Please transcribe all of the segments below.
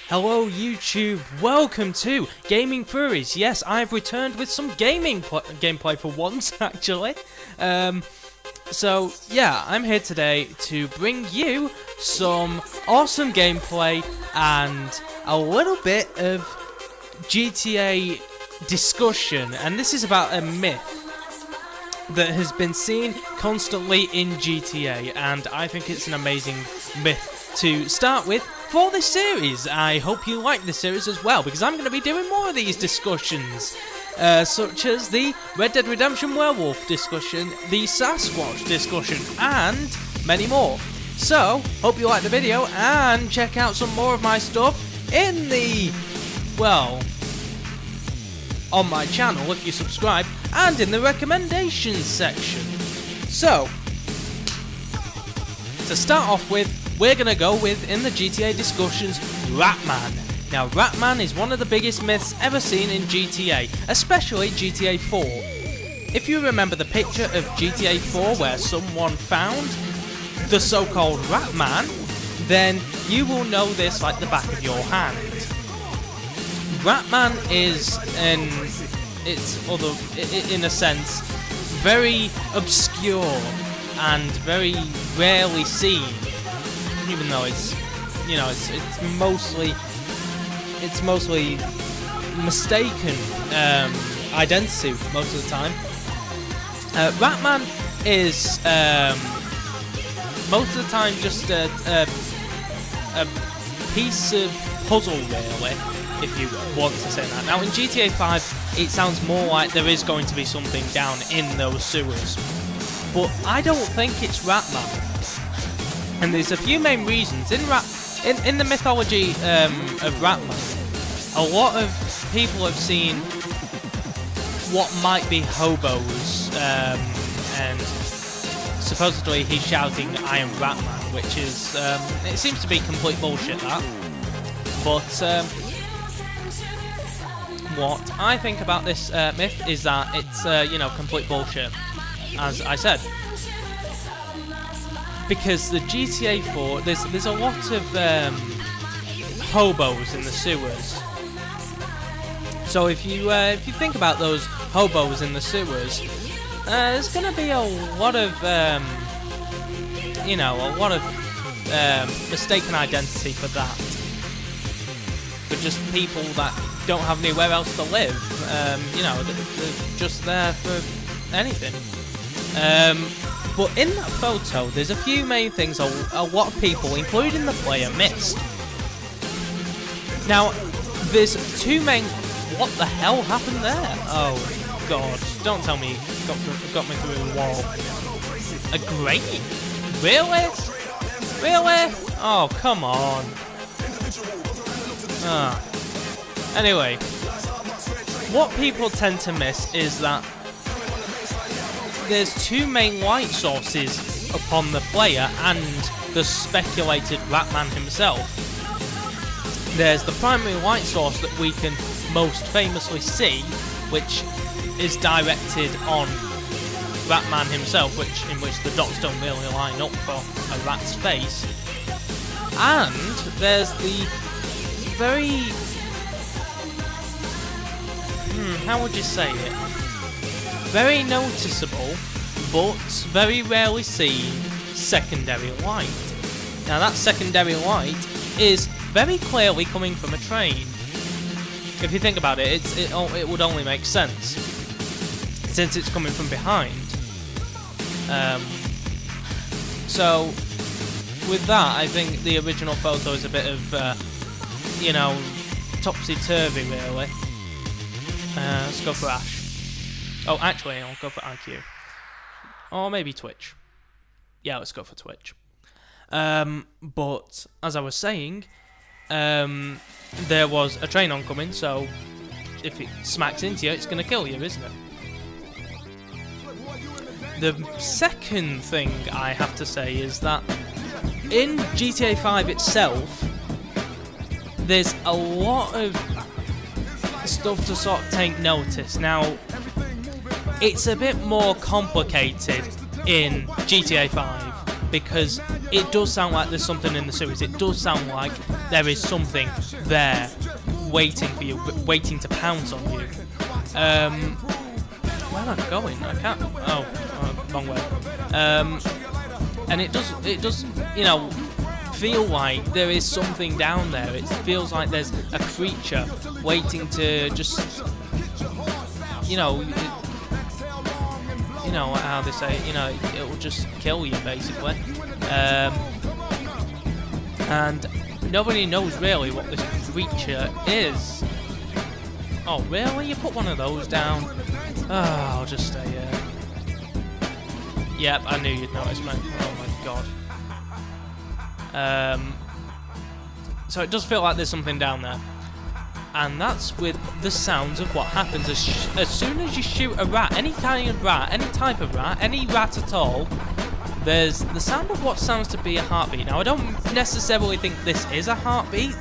Hello YouTube, welcome to Gaming Furies. Yes, I've returned with some gaming gameplay for once, actually. So yeah, I'm here today to bring you some awesome gameplay and a little bit of GTA discussion. And this is about a myth that has been seen constantly in GTA, and I think it's an amazing myth to start with for this series. I hope you like this series as well, because I'm going to be doing more of these discussions, such as the Red Dead Redemption Werewolf discussion, the Sasquatch discussion, and many more. So, hope you like the video, and check out some more of my stuff in the, well, on my channel if you subscribe, and in the recommendations section. So, to start off with, we're going to go with, in the GTA discussions, Ratman. Now, Ratman is one of the biggest myths ever seen in GTA, especially GTA 4. If you remember the picture of GTA 4 where someone found the so-called Ratman, then you will know this like the back of your hand. Ratman is, in a sense, very obscure and very rarely seen. Even though it's mostly mistaken identity most of the time. Ratman is most of the time just a piece of puzzle, really, if you want to say that. Now in GTA 5, it sounds more like there is going to be something down in those sewers, but I don't think it's Ratman. And there's a few main reasons. In the mythology of Ratman, a lot of people have seen what might be hobos, and supposedly he's shouting, "I am Ratman," which is, it seems to be complete bullshit, that. But what I think about this myth is that it's, complete bullshit, as I said. Because the GTA 4, there's a lot of hobos in the sewers. So if you think about those hobos in the sewers, there's gonna be a lot of mistaken identity for that. For just people that don't have anywhere else to live. They're just there for anything. But in that photo, there's a few main things a lot of people, including the player, missed. Now, there's two main... What the hell happened there? Oh, God. Don't tell me it got me through the wall. A grate? Really? Really? Oh, come on. Anyway, what people tend to miss is that there's two main light sources upon the player and the speculated Ratman himself. There's the primary light source that we can most famously see, which is directed on Ratman himself, in which the dots don't really line up for a rat's face. And there's the very... how would you say it? Very noticeable, but very rarely seen, secondary light. Now that secondary light is very clearly coming from a train. If you think about it, it would only make sense, since it's coming from behind. So, with that, I think the original photo is a bit of, topsy-turvy, really. Let's go for Ash. Oh, actually, I'll go for IQ. Or maybe Twitch. Yeah, let's go for Twitch. But, as I was saying, there was a train oncoming, so if it smacks into you, it's going to kill you, isn't it? The second thing I have to say is that in GTA 5 itself, there's a lot of stuff to sort of take notice. Now, it's a bit more complicated in GTA 5 because it does sound like there's something in the sewers. It does sound like there is something there waiting for you, waiting to pounce on you. Where am I going? I can't. Oh, wrong way. And it does, you know, feel like there is something down there. It feels like there's a creature waiting to just, you know how they say, you know, it will just kill you basically. And nobody knows really what this creature is. Oh, really? You put one of those down? Oh, I'll just stay here. Yep, I knew you'd notice, man. Oh my god. So it does feel like there's something down there. And that's with the sounds of what happens as soon as you shoot a rat, any kind of rat, any type of rat, any rat at all, there's the sound of what sounds to be a heartbeat. Now, I don't necessarily think this is a heartbeat,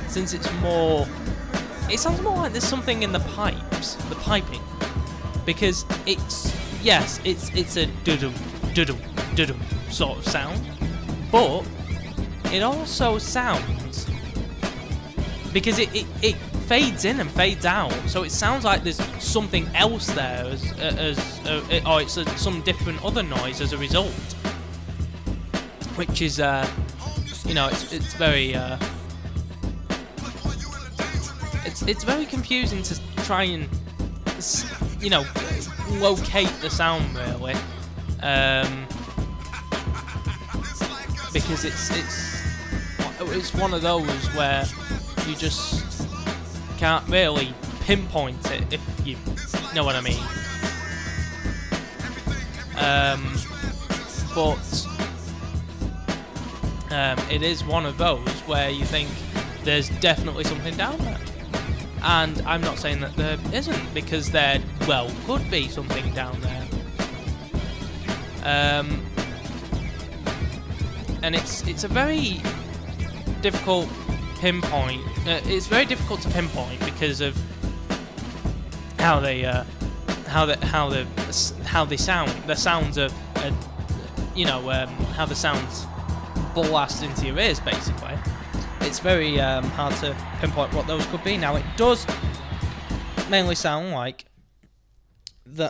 since it sounds more like there's something in the pipes, the piping, because it's a doo-doo, doo-doo, doo-doo sort of sound, but it also sounds, because it fades in and fades out, so it sounds like there's something else there, or it's some different other noise as a result, which is, you know, it's very, it's very confusing to try and, you know, locate the sound really, because it's one of those where you just can't really pinpoint it, if you know what I mean. But it is one of those where you think there's definitely something down there. And I'm not saying that there isn't, because there, well, could be something down there. And it's a very difficult pinpoint. It's very difficult to pinpoint because of how they sound. The sounds are, you know, how the sounds blast into your ears, basically. It's very hard to pinpoint what those could be. Now, it does mainly sound like the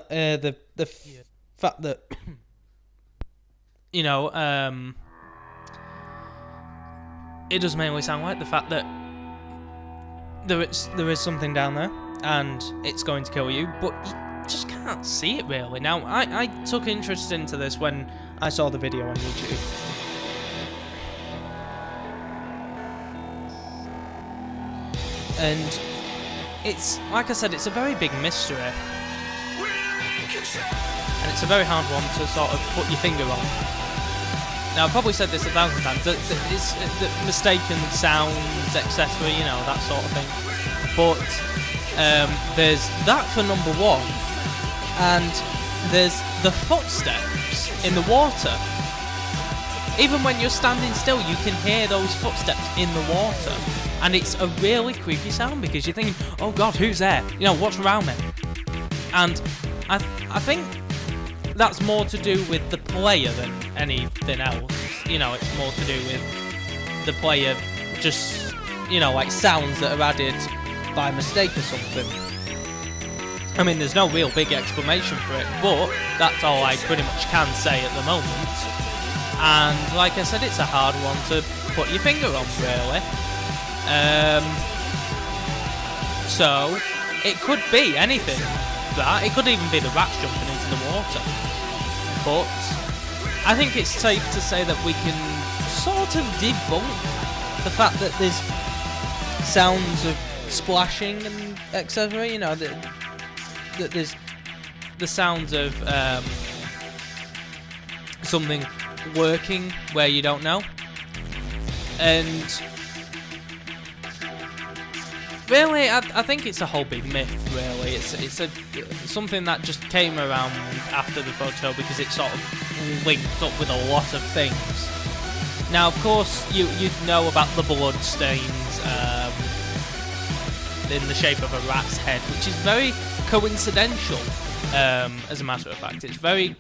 fact that, you know, it does mainly sound like the fact that there is something down there and it's going to kill you, but you just can't see it really. Now, I took interest into this when I saw the video on YouTube. And it's, like I said, it's a very big mystery. And it's a very hard one to sort of put your finger on. Now, I've probably said this 1,000 times, it's mistaken sounds, etc., you know, that sort of thing. But there's that for number one, and there's the footsteps in the water. Even when you're standing still, you can hear those footsteps in the water. And it's a really creepy sound because you're thinking, oh god, who's there? You know, what's around me? And I think that's more to do with the player than anything else. You know, it's more to do with the player just, you know, like sounds that are added by mistake or something. I mean, there's no real big explanation for it, but that's all I pretty much can say at the moment. And like I said, it's a hard one to put your finger on, really. So it could be anything. That it could even be the rats jumping into the water. But I think it's safe to say that we can sort of debunk the fact that there's sounds of splashing and etc. You know, that there's the sounds of something working where you don't know. And really, I think it's a whole big myth, really. It's something that just came around after the photo because it sort of linked up with a lot of things. Now, of course, you'd know about the blood stains in the shape of a rat's head, which is very coincidental, as a matter of fact. It's very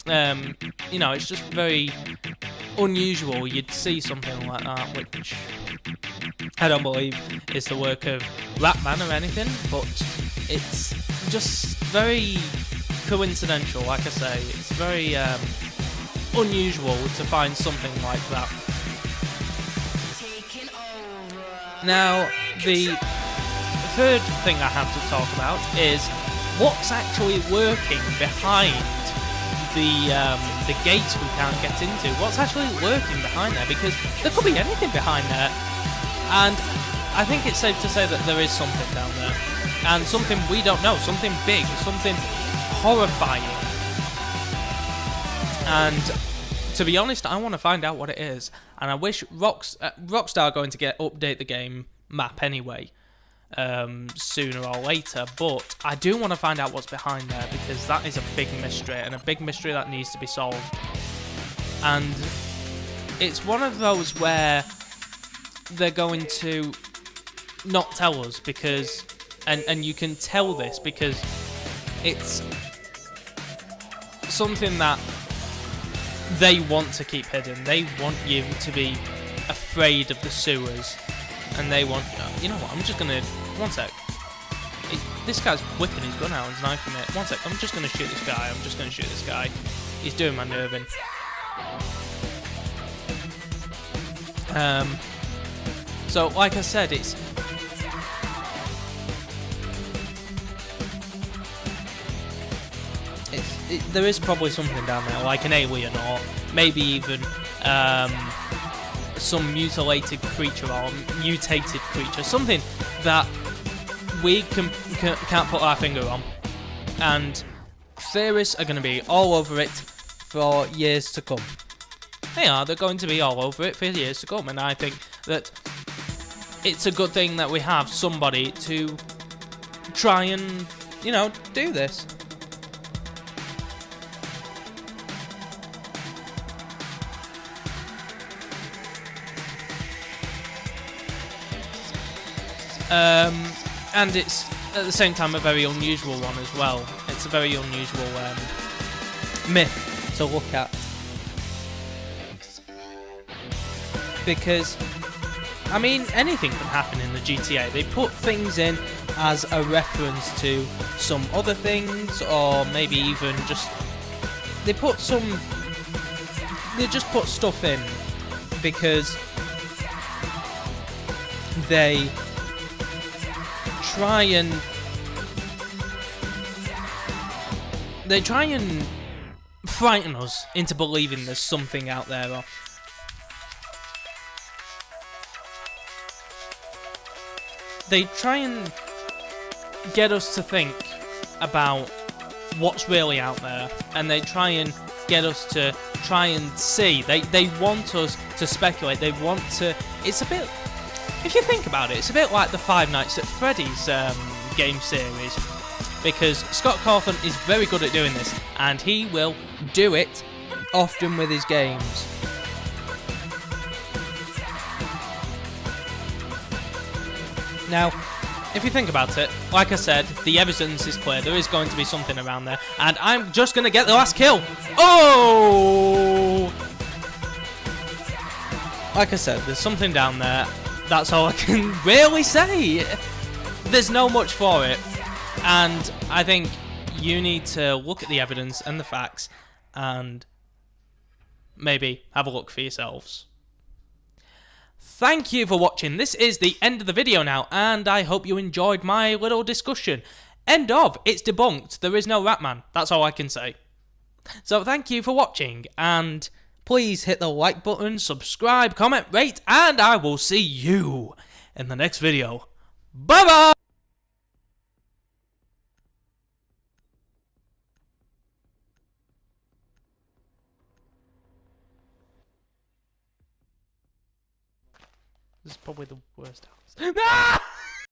You know, it's just very unusual. You'd see something like that, which I don't believe is the work of Ratman or anything, but it's just very coincidental. Like I say, it's very unusual to find something like that. Now, the third thing I have to talk about is what's actually working behind the gates we can't get into. What's actually lurking behind there? Because there could be anything behind there, and I think it's safe to say that there is something down there, and something we don't know, something big, something horrifying. And to be honest, I want to find out what it is, and I wish Rockstar are going to update the game map anyway, sooner or later, but I do want to find out what's behind there, because that is a big mystery, and a big mystery that needs to be solved. And it's one of those where they're going to not tell us, because and you can tell this because it's something that they want to keep hidden. They want you to be afraid of the sewers, and they want, you know what, I'm just gonna, one sec, this guy's whipping his gun out and knifing it. One sec, I'm just gonna shoot this guy, he's doing my nerving. So like I said, there is probably something down there, like an alien, or maybe even some mutilated creature or mutated creature, something that we can't put our finger on. And theorists are going to be all over it for years to come. They're going to be all over it for years to come, and I think that it's a good thing that we have somebody to try and, you know, do this. And it's at the same time a very unusual one as well. It's a very unusual myth to look at, because I mean, anything can happen in the GTA. They put things in as a reference to some other things, or maybe even just they just put stuff in because they try and frighten us into believing there's something out there. Or they try and get us to think about what's really out there, and they try and get us to try and see. They want us to speculate. They want to. It's a bit. If you think about it, it's a bit like the Five Nights at Freddy's game series, because Scott Cawthon is very good at doing this, and he will do it often with his games. Now, if you think about it, like I said, the evidence is clear. There is going to be something around there, and I'm just going to get the last kill. Oh! Like I said, there's something down there. That's all I can really say. There's no much for it, and I think you need to look at the evidence and the facts and maybe have a look for yourselves. Thank you for watching. This is the end of the video now, and I hope you enjoyed my little discussion. End of. It's debunked. There is no Ratman. That's all I can say. So thank you for watching, and please hit the like button, subscribe, comment, rate, and I will see you in the next video. Bye-bye! This is probably the worst house.